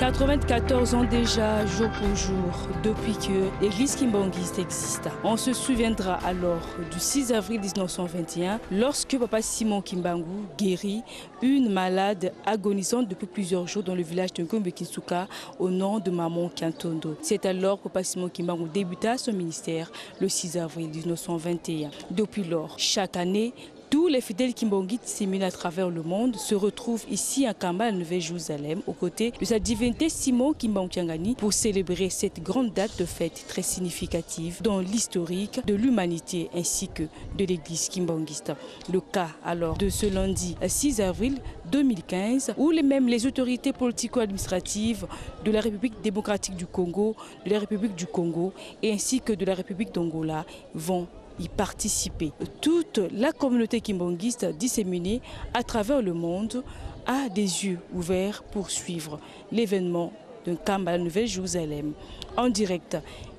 94 ans déjà, jour pour jour, depuis que l'église kimbangiste existe. On se souviendra alors du 6 avril 1921, lorsque Papa Simon Kimbangu guérit une malade agonisante depuis plusieurs jours dans le village de Ngombe-Kisuka au nom de Maman Kantondo. C'est alors que Papa Simon Kimbangu débuta son ministère le 6 avril 1921. Depuis lors, chaque année, tous les fidèles kimbanguistes disséminés à travers le monde se retrouvent ici à Kamba, la Nouvelle-Jérusalem, aux côtés de sa divinité Simon Kimbangu Tiangani pour célébrer cette grande date de fête très significative dans l'historique de l'humanité ainsi que de l'église kimbanguiste. Le cas alors de ce lundi 6 avril 2015 où même les autorités politico-administratives de la République démocratique du Congo, de la République du Congo et ainsi que de la République d'Angola vont y participer. Toute la communauté kimbanguiste disséminée à travers le monde a des yeux ouverts pour suivre l'événement de Kamba, la Nouvelle-Jérusalem. En direct,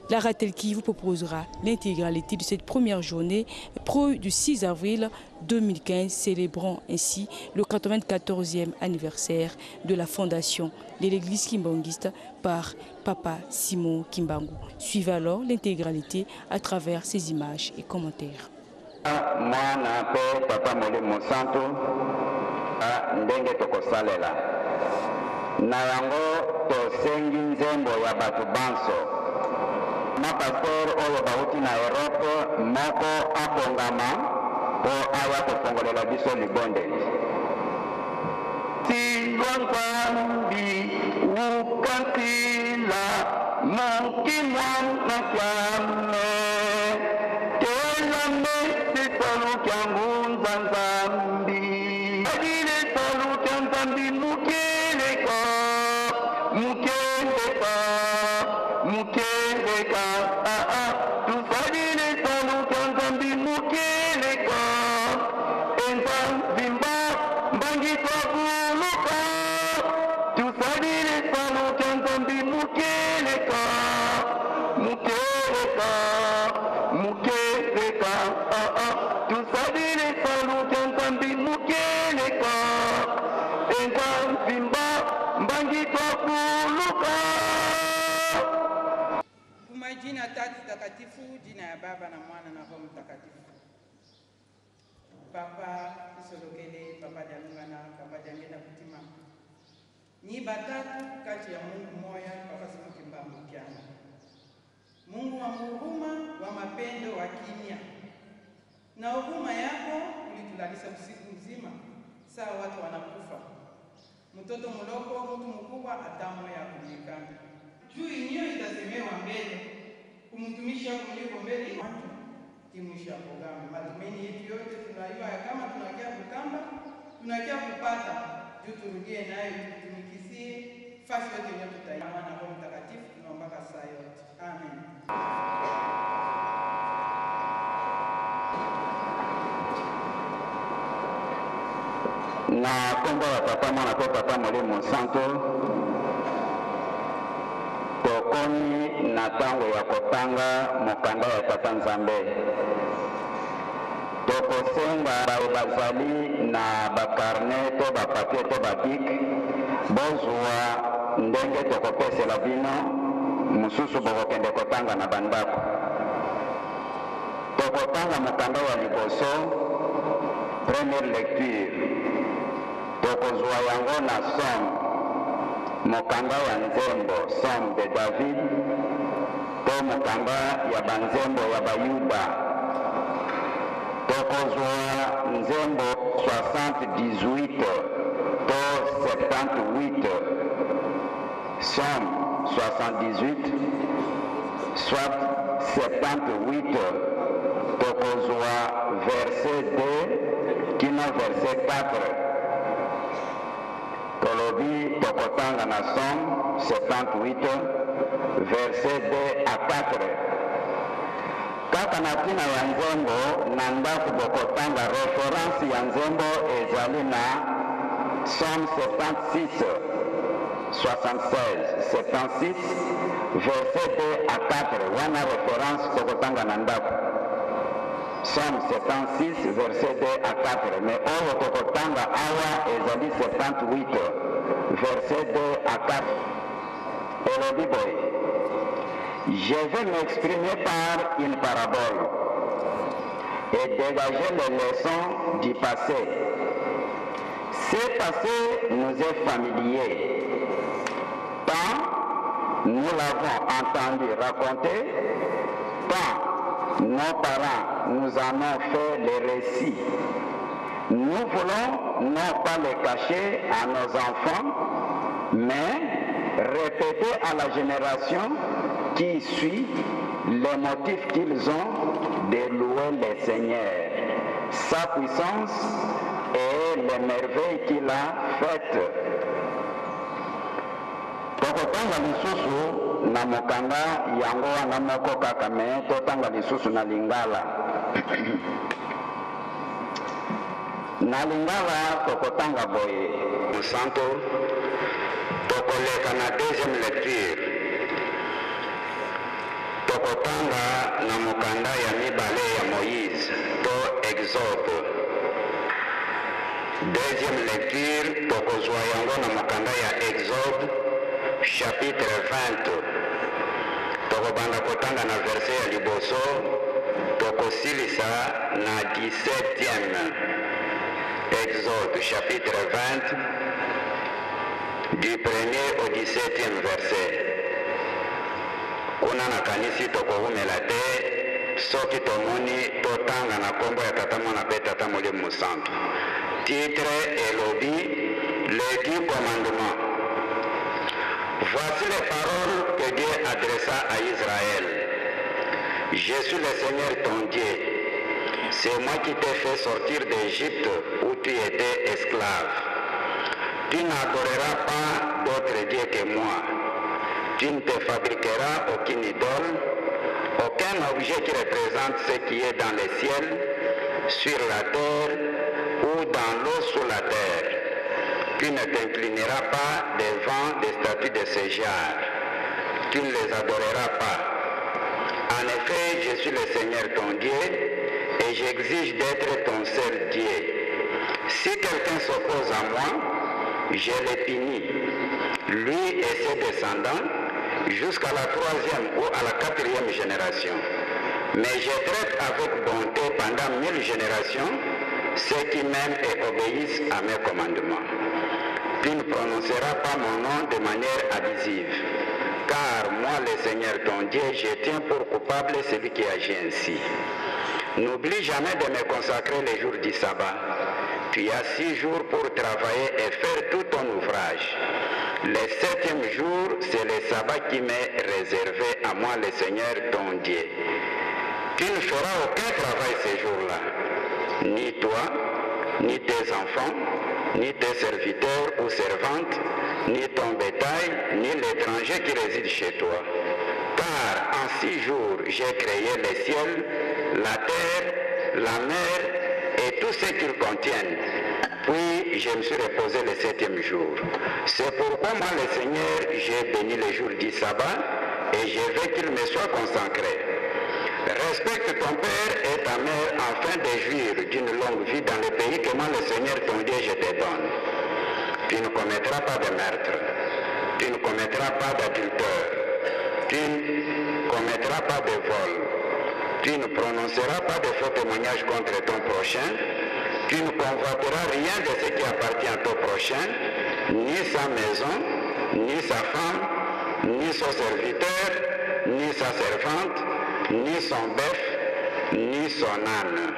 la Ratelki vous proposera l'intégralité de cette première journée du 6 avril 2015, célébrant ainsi le 94e anniversaire de la fondation de l'église kimbanguiste par Papa Simon Kimbangu. Suivez alors l'intégralité à travers ces images et commentaires. Mwana pe Papa Molimo Santo ndenge tokosalela na yango tosengi nzembo ya bato banso ma pasteur oyo bauti na Europe moko abongama po aya kofongolela biso libondeli Nzambi ukatila mokimwana kwame telame titalu kyangu Nzambi adile talu kyanzambi mukeleka tusadile talu kyanzambi mukeleka enzamzimba mbangi twakuluka tusadile talu kyanzambi mukeleka tusadile talu kyanzambi mukeleka enzamzimba mbangi twakuluka. Jina Tatu Takatifu, jina ya Baba na Mwana na Roho Mtakatifu. Papa isolokele, Papa Jamungana, Papa Jangena Kutima. Ni batatu kati ya Mungu moya, Papa Simon Kimbangu Tiangani. Mungu wa huruma, wa mapendo, wa kimya. Na huruma yako ulitulalisha usiku mzima, saa watu wanakufa. Mtoto mloko, mtu mkubwa, atamu ya kulikana. Juu inyo itasemewa mbele. Kumtumisha kuliko mbele watu timisha programu. Matumaini yetu yote tunaiwa kama tunakia kukamba, tunakia kupata, juu turudie nayo tutumikisie fasi yote yenye tutaiwa na Roho Mtakatifu tunaomba saa yote. Amen. Na kombo ya Papa Mwana to Papa Molimo Santo tokomi na tango ya kotanga mokanda ya Tata Nzambe. Tokosenga bayo bazali na bakarne to bapapie to bapik bozwa ndenge tokopesela bino mususu bokokende kotanga na bandako. Tokotanga mokanda wa liboso première lecture tokozwa yango na Somme mokanda ya nzembo Somme de David to mokanda ya banzembo ya Bayuda tokozwa nzembo 78 to 78 Somme 78 soit 78 tokozwa verset 2 kino verset 4 Tolobi tokotanga na Somme 78 verset 2 à 4. Kaka na tina ya nzembo na ndaku bokotanga reference ya nzembo ezali na Somme 76 76 verset 2 à 4 wana reference tokotanga na ndaku Somme 76 verset 2 à 4 mais oyo tokotanga awa ezali 78 verset 2 à 4 Elodie Boy. Je vais m'exprimer par une parabole et dégager les leçons du passé. Ce passé nous est familier. Tant nous l'avons entendu raconter, tant nos parents nous en ont fait les récits. Nous voulons non pas les cacher à nos enfants, mais répéter à la génération qui suit les motifs qu'ils ont de louer le Seigneur, sa puissance et les merveilles qu'il a faites. Tokotanga lisusu na mokanda yango wana moko kaka me totanga lisusu na Lingala. Na Lingala tokotanga boye. Santo tokoleka na deuxième lecture. Tokotanga na mokanda ya mibale ya Moïse to Exode. Deuxième lecture tokozwa yango na mokanda ya Exode chapitre 20. Tokobanda kotanga na verset ya liboso tokosilisa na 17e. Exode chapitre 20 du 1er au 17e verset. Kuna na kanisi tokohumela te soki tomoni totanga na kombo ya tata mwana pe tata molimo santo. Titre Elodie, les 10 commandements. Voici les paroles que Dieu adressa à Israël. Je suis le Seigneur ton Dieu. C'est moi qui t'ai fait sortir d'Égypte où tu étais esclave. Tu n'adoreras pas d'autre Dieu que moi. Tu ne te fabriqueras aucune idole, aucun objet qui représente ce qui est dans les ciels, sur la terre ou dans l'eau sous la terre. Tu ne t'inclineras pas devant des statues de ce genre. Tu ne les adoreras pas. En effet, je suis le Seigneur ton Dieu et j'exige d'être ton seul Dieu. Si quelqu'un s'oppose à moi, je le punis, lui et ses descendants, jusqu'à la 3e ou à la 4e génération. Mais je traite avec bonté pendant 1000 générations ceux qui m'aiment et obéissent à mes commandements. Tu ne prononceras pas mon nom de manière abusive, car moi, le Seigneur ton Dieu, je tiens pour coupable celui qui agit ainsi. N'oublie jamais de me consacrer les jours du sabbat. Tu as 6 jours pour travailler et faire tout ton ouvrage. Le 7e jour, c'est le sabbat qui m'est réservé à moi, le Seigneur ton Dieu. Tu ne feras aucun travail ces jours-là, ni toi, ni tes enfants, ni tes serviteurs ou servantes, ni ton bétail, ni l'étranger qui réside chez toi. Car en 6 jours, j'ai créé le ciel, la terre, la mer et tout ce qu'ils contiennent. Puis je me suis reposé le 7e jour. C'est pourquoi moi, le Seigneur, j'ai béni le jour du sabbat et je veux qu'il me soit consacré. Respecte ton père et ta mère afin de jouir d'une longue vie dans le pays que moi, le Seigneur, ton Dieu, je te donne. Tu ne commettras pas de meurtre. Tu ne commettras pas d'adultère. Tu ne commettras pas de vol. Tu ne prononceras pas de faux témoignages contre ton prochain. Tu ne convoiteras rien de ce qui appartient à ton prochain, ni sa maison, ni sa femme, ni son serviteur, ni sa servante, ni son bœuf, ni son âne.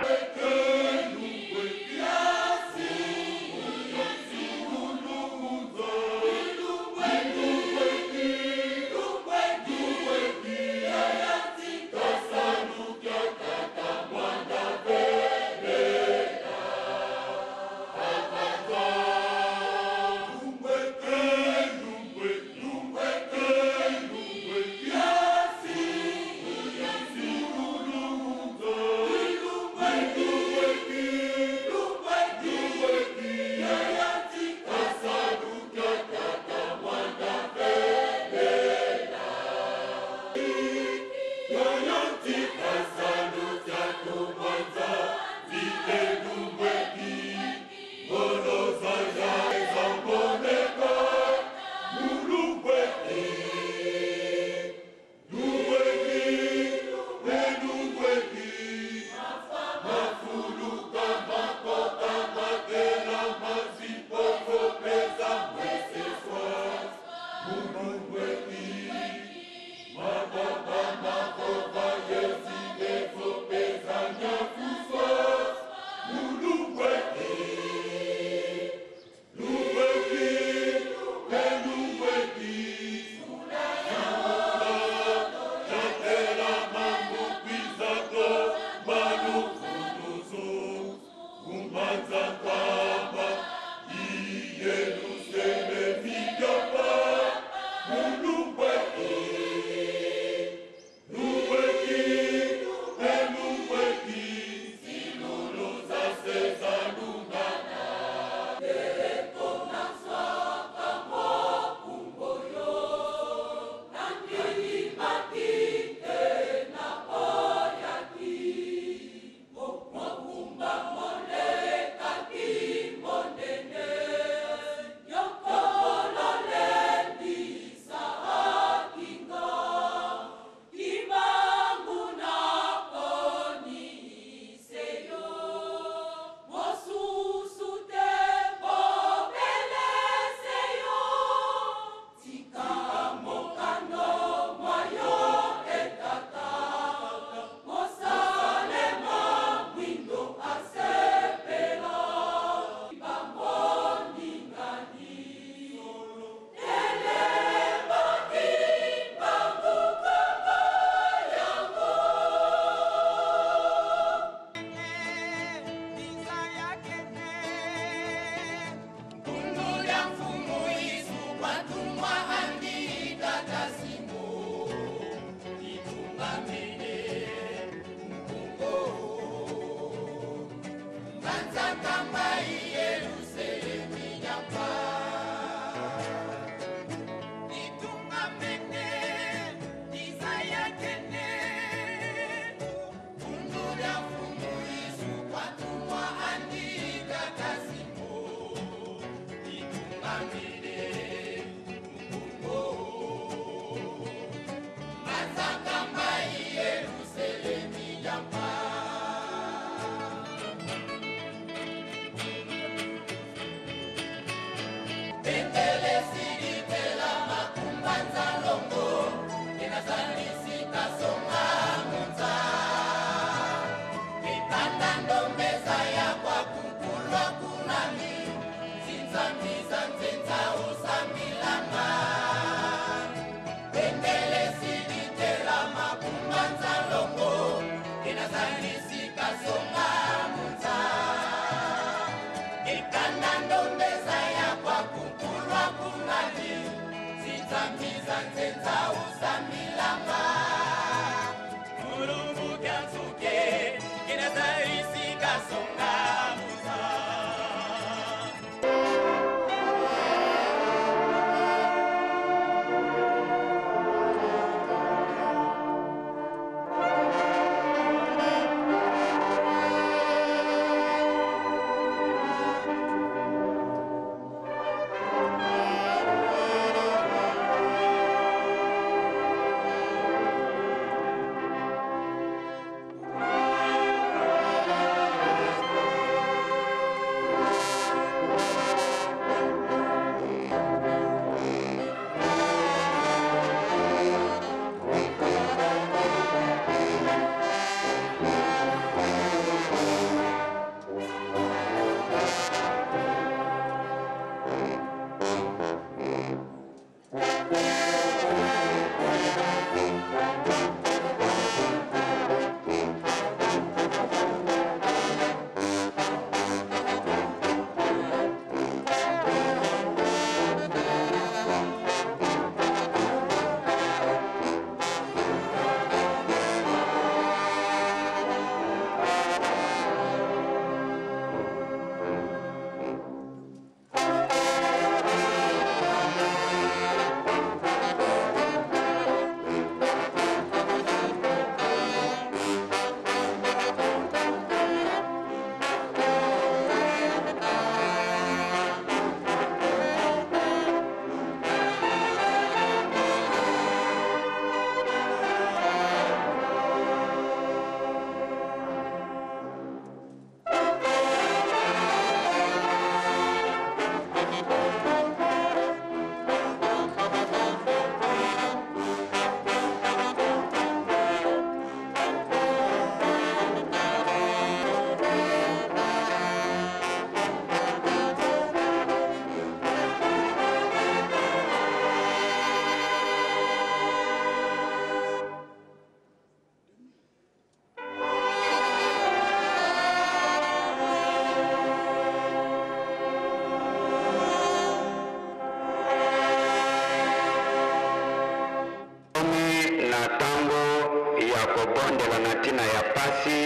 kobondela na ntina ya pasi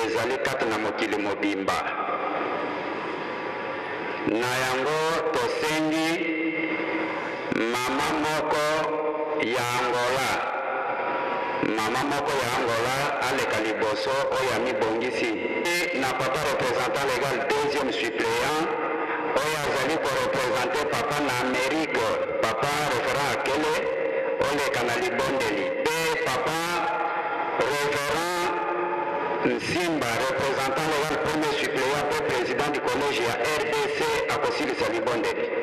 ezali kati na mokili mobimba. Na yango tosengi mama moko ya Angola aleka liboso oyo amibongisi na papa représentant légal deuxième suppléant oyo azali korepresente papa na Amérique, papa référent Akele oleka na libondeli pe papa référent Nsimba représentant légal premier suppléant pe président du collège ya RDC akosilisa libondeli.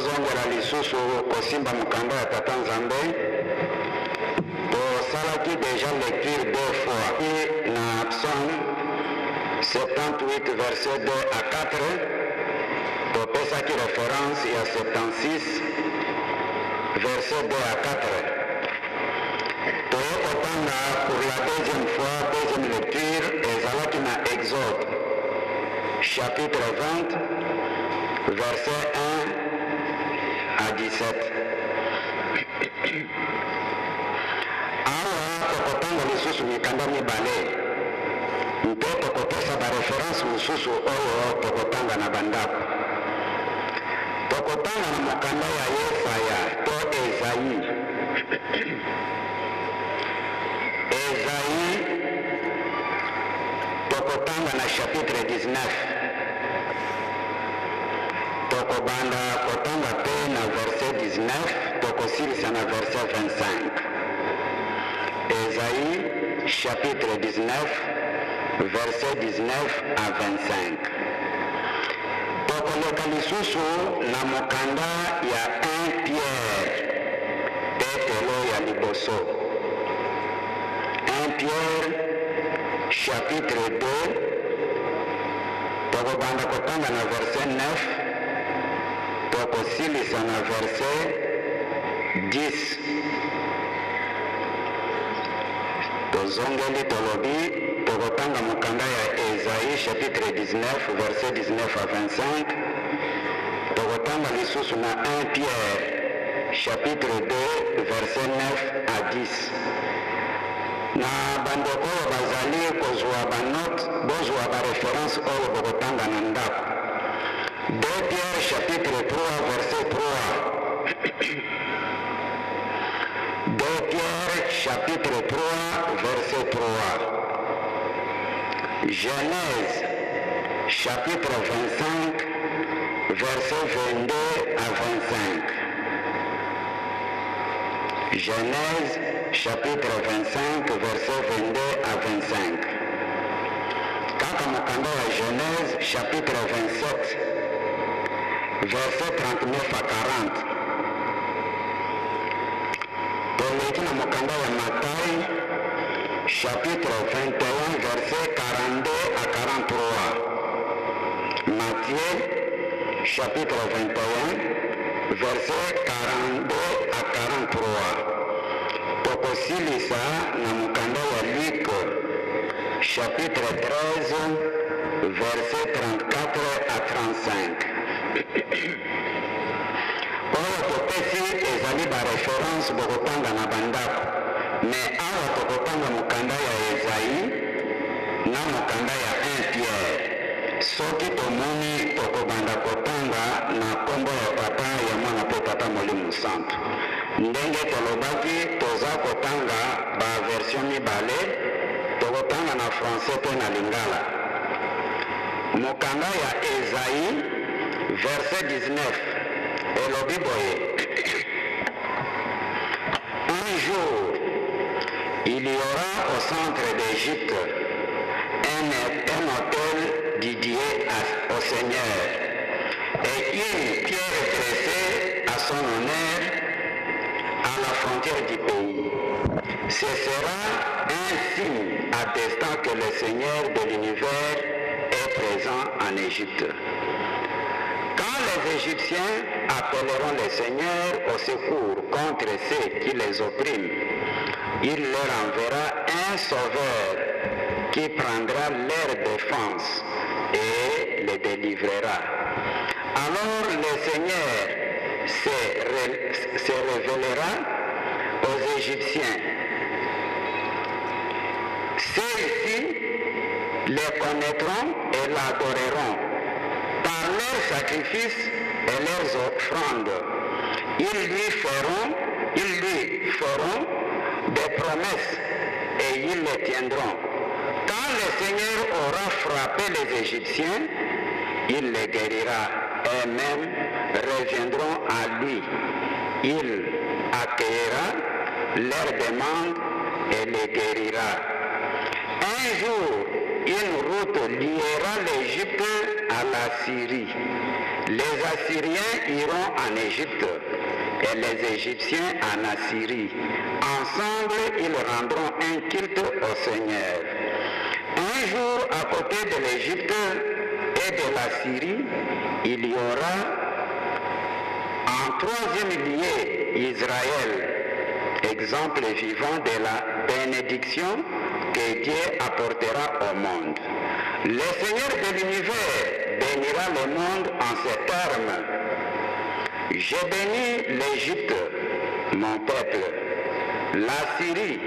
tozongela lisusu kosimba mukanda ya tata Nzambe. Tosalaki déjà lecture 2 fois na Psaume 78 verset 2 à 4. Topesaki référence ya 76 verset 2 à 4. Toye kotanga pour la deuxième fois, deuxième lecture, ezalaki na Exode chapitre 20 verset 1 à 17. Awa tokotanga lisusu mikanda mibale mpe tokopesa bareference mosusu oyo tokotanga na bandako. Tokotanga na mokanda ya Yesaya to Ezaïe. Ezaïe tokotanga na chapitre 19. Tokobanda kotanga pe na verset 19, tokosilisa na verset 25. Esaïe chapitre 19 verset 19 à 25. Tokoleka lisusu na mokanda ya 1 Pierre petelo ya liboso. 1 Pierre chapitre 2 tokobanda kotanga na verset 9, tokosilisa na verset 10. Tozongeli tolobi tokotanga mokanda ya Esaïe chapitre 19 verset 19 à 25. Tokotanga lisusu na 1 Pierre chapitre 2 verset 9 à 10. Na bandeko oyo bazali kozwa banote bozwa bareference oyo bokotanga na ndako. 2 Pierre chapitre 3 verset 3. 2 Pierre chapitre 3 verset 3. Genèse chapitre 25 verset 22 à 25. Genèse chapitre 25 verset 22 à 25. Kaka mokanda ya Genèse chapitre 27 verset 39 à 40. Toleki na mokanda ya Matthieu chapitre 21 verset 42 à 43. Matthieu chapitre 21 verset 42 à 43. Tokosilisa na mokanda ya Luc chapitre 13 verset 34 à 35. Oyo topesi ezali bareference bokotanga na bandako, me awa tokotanga mokanda ya Esaïe na mokanda ya 1 Pierre. Soki tomoni tokobanda kotanga na kombo ya Papa ya Mwana mpe Tata Molimo Santu. Ndenge tolobaki toza kotanga ba version mibale, tokotanga na français pe na lingala. Mokanda ya Esaïe verset 19 elobi boye. Un jour, il y aura au centre d'Égypte un autel dédié au Seigneur et une pierre dressée à son honneur à la frontière du pays. Ce sera un signe attestant que le Seigneur de l'univers est présent en Égypte. Quand les Égyptiens appelleront le Seigneur au secours contre ceux qui les oppriment, il leur enverra un sauveur qui prendra leur défense et les délivrera. Alors le Seigneur se révélera aux Égyptiens. Ceux-ci les connaîtront et l'adoreront par leurs sacrifices et leurs offrandes. Ils lui feront des promesses et ils les tiendront. Quand le Seigneur aura frappé les Égyptiens, il les guérira et même reviendront à lui. Il accueillera leurs demandes et les guérira. Un jour, une route liera l'Égypte à la Syrie Les Assyriens iront en Égypte et les Égyptiens en Assyrie. Ensemble, ils rendront un culte au Seigneur. Un jour, à côté de l'Égypte et de l'Assyrie, il y aura en troisième lieu Israël, exemple vivant de la bénédiction que Dieu apportera au monde. Le Seigneur de l'univers bénira le monde en ces termes. J'ai béni l'Égypte, mon peuple, l'Assyrie,